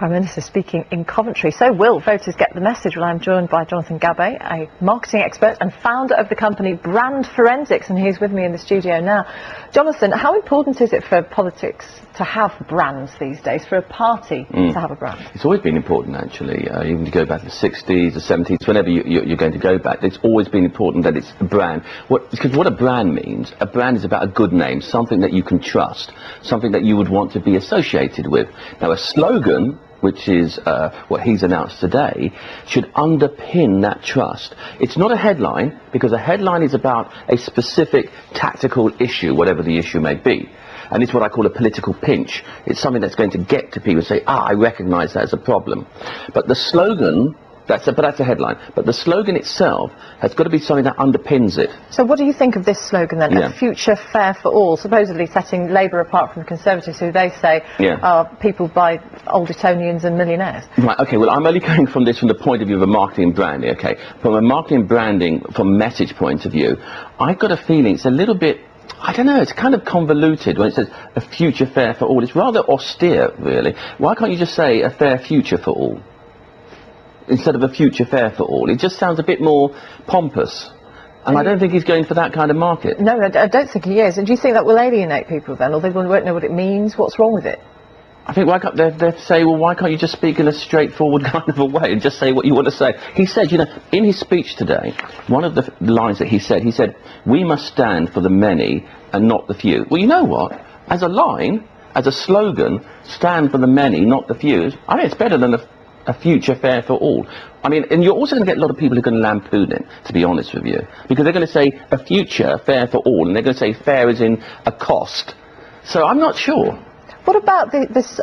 Prime Minister speaking in Coventry. So will voters get the message? Well, I'm joined by Jonathan Gabay, a marketing expert and founder of the company Brand Forensics, and he's with me in the studio now. Jonathan, how important is it for politics to have brands these days, for a party to have a brand? It's always been important, actually. Even to go back to the 60s, the 70s, whenever you're going to go back, it's always been important that it's a brand. Because what a brand means, a brand is about a good name, something that you can trust, something that you would want to be associated with. Now, a slogan, which is what he's announced today, should underpin that trust. It's not a headline, because a headline is about a specific tactical issue, whatever the issue may be. And it's what I call a political pinch. It's something that's going to get to people and say, I recognise that as a problem. But the slogan, that's a headline. But the slogan itself has got to be something that underpins it. So what do you think of this slogan then? A future fair for all, supposedly setting Labour apart from the Conservatives, who they say are people by old Etonians and millionaires. Right, okay, well, I'm only coming from this from the point of view of a marketing and branding, okay? From a marketing and branding, from a message point of view, I've got a feeling it's a little bit, I don't know, it's kind of convoluted when it says a future fair for all. It's rather austere, really. Why can't you just say a fair future for all instead of a future fair for all? It just sounds a bit more pompous. And I don't think he's going for that kind of market. No, I don't think he is. And do you think that will alienate people then, or they won't know what it means? What's wrong with it? I think why can't they say, well, why can't you just speak in a straightforward kind of a way and just say what you want to say? He said, you know, in his speech today, one of the lines that he said, we must stand for the many and not the few. Well, you know what? As a line, as a slogan, stand for the many, not the few, I think it's better than a future fair for all. I mean, and you're also going to get a lot of people who are going to lampoon it, to be honest with you, because they're going to say a future fair for all, and they're going to say fair as in a cost. So I'm not sure. What about this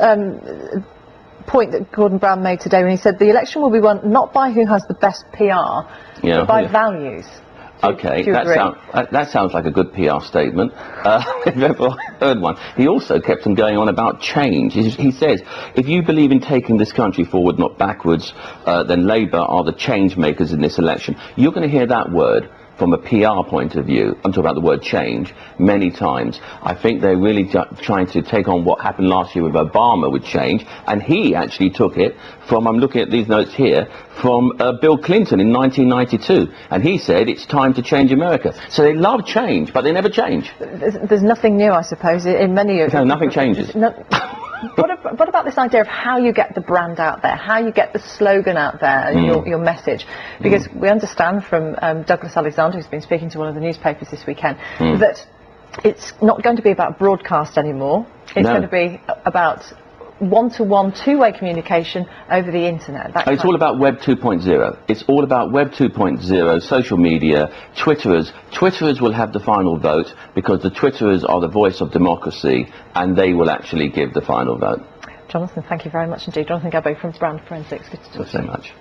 point that Gordon Brown made today when he said the election will be won not by who has the best PR, but by values? Okay, that sounds like a good PR statement, if ever I heard one. He also kept on going on about change. He says, if you believe in taking this country forward, not backwards, then Labour are the change makers in this election. You're going to hear that word from a PR point of view, I'm talking about the word change, many times. I think they're really trying to take on what happened last year with Obama with change, and he actually took it from, I'm looking at these notes here, from Bill Clinton in 1992, and he said it's time to change America. So they love change, but they never change. There's nothing new, I suppose, in many of... No, nothing changes. What about this idea of how you get the brand out there, how you get the slogan out there, your message? Because we understand from Douglas Alexander, who's been speaking to one of the newspapers this weekend, that it's not going to be about broadcast anymore. It's going to be about one-to-one, two-way communication over the internet. It's all about Web 2.0. It's all about Web 2.0, social media, Twitterers. Twitterers will have the final vote because the Twitterers are the voice of democracy, and they will actually give the final vote. Jonathan, thank you very much indeed. Jonathan Gabay from Brand Forensics. Good to talk to you. Thank you so much.